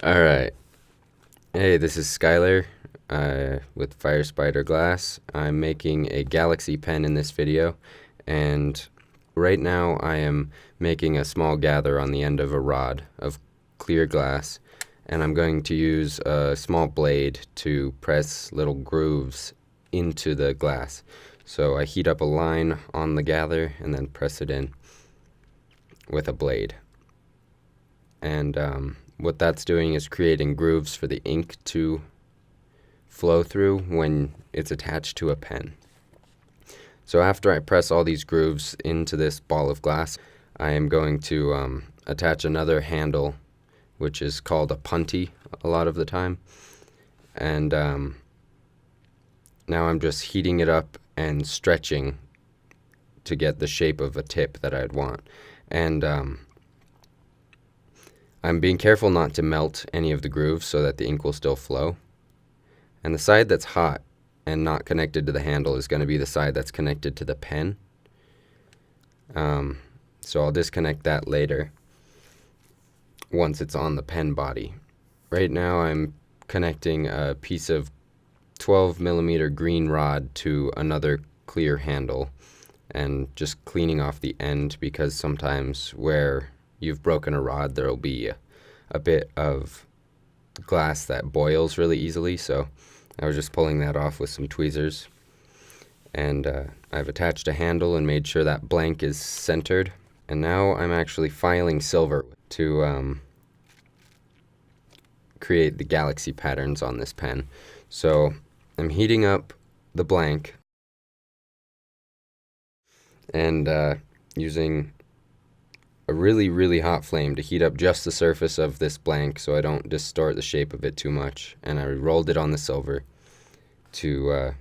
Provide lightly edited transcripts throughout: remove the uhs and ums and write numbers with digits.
Alright. Hey, this is Skylar with Firespider Glass. I'm making a Galaxy Pen in this video, and right now I am making a small gather on the end of a rod of clear glass, and I'm going to use a small blade to press little grooves into the glass. So I heat up a line on the gather and then press it in with a blade. And what that's doing is creating grooves for the ink to flow through when it's attached to a pen. So after I press all these grooves into this ball of glass, I am going to attach another handle, which is called a punty a lot of the time. And now I'm just heating it up and stretching to get the shape of a tip that I'd want. And I'm being careful not to melt any of the grooves so that the ink will still flow. And the side that's hot and not connected to the handle is going to be the side that's connected to the pen. So I'll disconnect that later once it's on the pen body. Right now I'm connecting a piece of 12mm green rod to another clear handle and just cleaning off the end, because sometimes where you've broken a rod there'll be a bit of glass that boils really easily, so I was just pulling that off with some tweezers. And I've attached a handle and made sure that blank is centered, and now I'm actually filing silver to create the galaxy patterns on this pen. So I'm heating up the blank and using a really hot flame to heat up just the surface of this blank so I don't distort the shape of it too much. And I rolled it on the silver to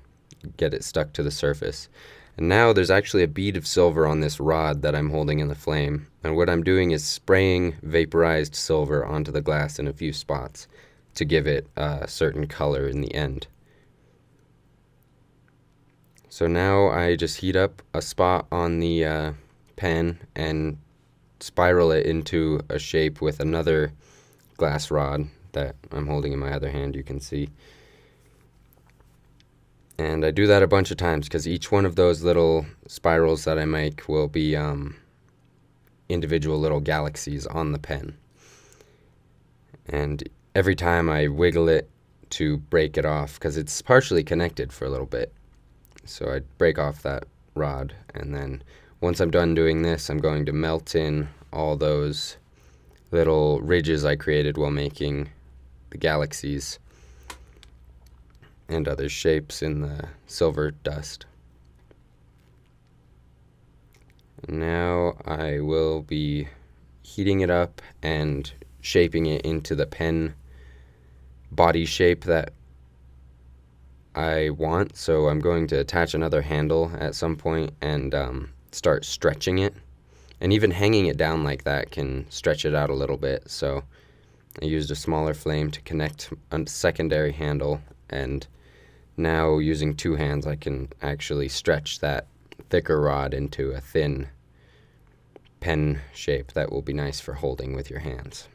get it stuck to the surface. And now there's actually a bead of silver on this rod that I'm holding in the flame. And what I'm doing is spraying vaporized silver onto the glass in a few spots to give it a certain color in the end. So now I just heat up a spot on the pen and spiral it into a shape with another glass rod that I'm holding in my other hand, you can see. And I do that a bunch of times because each one of those little spirals that I make will be individual little galaxies on the pen. And every time I wiggle it to break it off, because it's partially connected for a little bit. So I break off that rod, and then once I'm done doing this, I'm going to melt in all those little ridges I created while making the galaxies and other shapes in the silver dust. Now I will be heating it up and shaping it into the pen body shape that I want. So I'm going to attach another handle at some point and start stretching it. And even hanging it down like that can stretch it out a little bit. So I used a smaller flame to connect a secondary handle, and now using two hands I can actually stretch that thicker rod into a thin pen shape that will be nice for holding with your hands.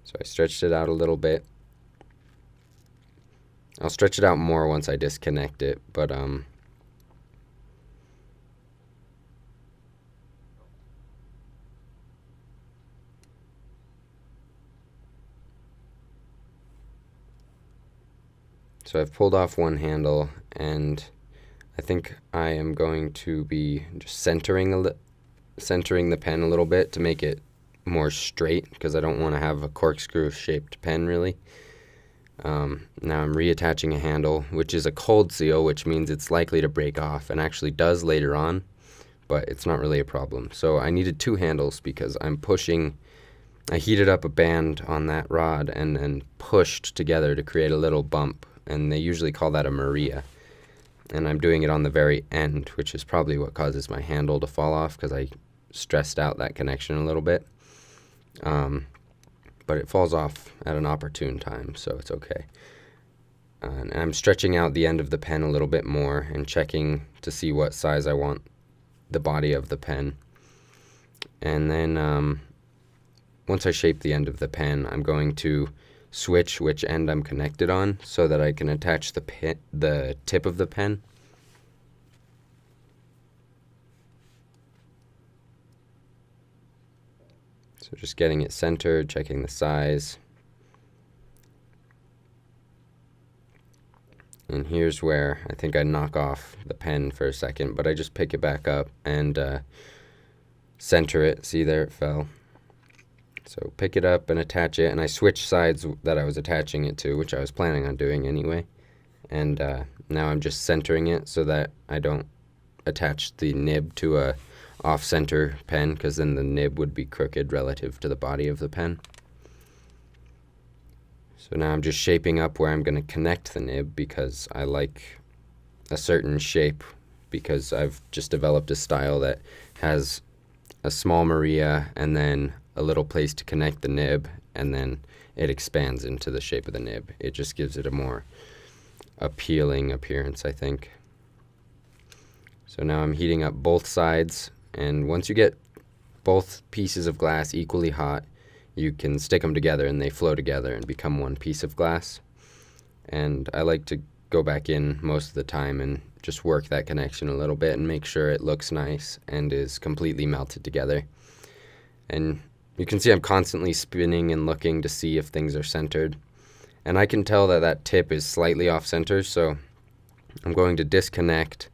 So I stretched it out a little bit. I'll stretch it out more once I disconnect it, but so I've pulled off one handle, and I think I am going to be just centering the pen a little bit to make it more straight, because I don't want to have a corkscrew shaped pen really. Now I'm reattaching a handle, which is a cold seal, which means it's likely to break off, and actually does later on, but it's not really a problem. So I needed two handles because I heated up a band on that rod and then pushed together to create a little bump, and they usually call that a Maria. And I'm doing it on the very end, which is probably what causes my handle to fall off, because I stressed out that connection a little bit. But it falls off at an opportune time, so it's okay. And I'm stretching out the end of the pen a little bit more and checking to see what size I want the body of the pen. And then once I shape the end of the pen, I'm going to switch which end I'm connected on so that I can attach the tip of the pen. So just getting it centered, checking the size. And here's where I think I knock off the pen for a second, but I just pick it back up and center it. See, there it fell. So pick it up and attach it, and I switch sides that I was attaching it to, which I was planning on doing anyway. And now I'm just centering it so that I don't attach the nib to a off-center pen, because then the nib would be crooked relative to the body of the pen. So now I'm just shaping up where I'm going to connect the nib, because I like a certain shape, because I've just developed a style that has a small Maria and then a little place to connect the nib, and then it expands into the shape of the nib. It just gives it a more appealing appearance, I think. So now I'm heating up both sides, and once you get both pieces of glass equally hot, you can stick them together and they flow together and become one piece of glass. And I like to go back in most of the time and just work that connection a little bit and make sure it looks nice and is completely melted together. And you can see I'm constantly spinning and looking to see if things are centered. And I can tell that that tip is slightly off center, so I'm going to disconnect,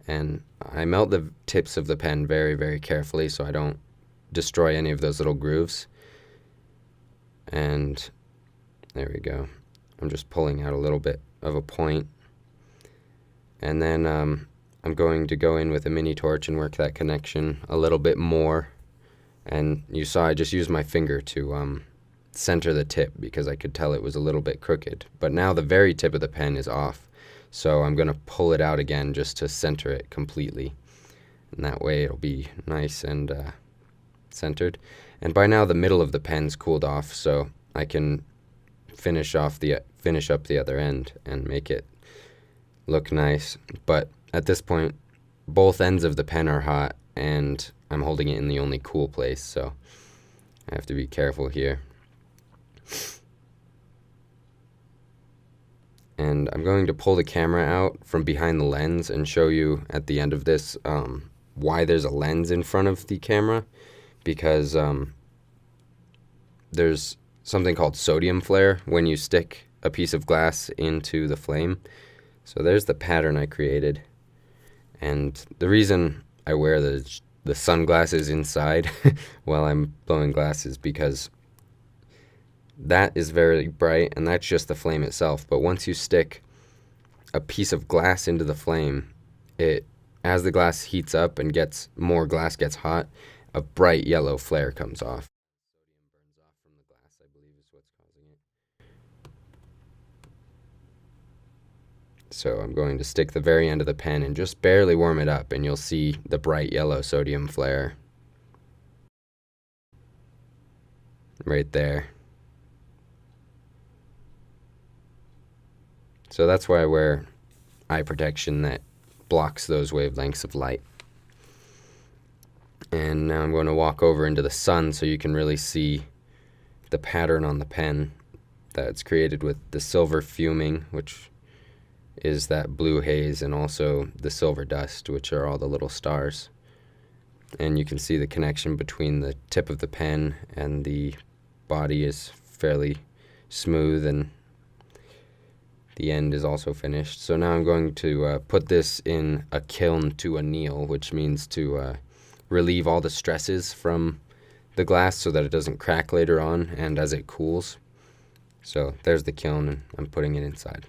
and I melt the tips of the pen very, very carefully so I don't destroy any of those little grooves. And there we go. I'm just pulling out a little bit of a point. And then I'm going to go in with a mini torch and work that connection a little bit more. And you saw I just used my finger to center the tip because I could tell it was a little bit crooked. But now the very tip of the pen is off. So I'm going to pull it out again just to center it completely. And that way it'll be nice and centered. And by now the middle of the pen's cooled off, so I can finish up the other end and make it look nice. But at this point, both ends of the pen are hot, and I'm holding it in the only cool place, so I have to be careful here. And I'm going to pull the camera out from behind the lens and show you at the end of this why there's a lens in front of the camera, because there's something called sodium flare when you stick a piece of glass into the flame. So there's the pattern I created, and the reason I wear the sunglasses inside while I'm blowing glass is because that is very bright, and that's just the flame itself. But once you stick a piece of glass into the flame, as the glass heats up and more glass gets hot, a bright yellow flare comes off. Sodium burns off from the glass, I believe, is what's causing it. So I'm going to stick the very end of the pen and just barely warm it up, and you'll see the bright yellow sodium flare right there. So that's why I wear eye protection that blocks those wavelengths of light. And now I'm going to walk over into the sun so you can really see the pattern on the pen that's created with the silver fuming, which is that blue haze, and also the silver dust, which are all the little stars. And you can see the connection between the tip of the pen and the body is fairly smooth, and the end is also finished. So now I'm going to put this in a kiln to anneal, which means to relieve all the stresses from the glass so that it doesn't crack later on and as it cools. So there's the kiln, and I'm putting it inside.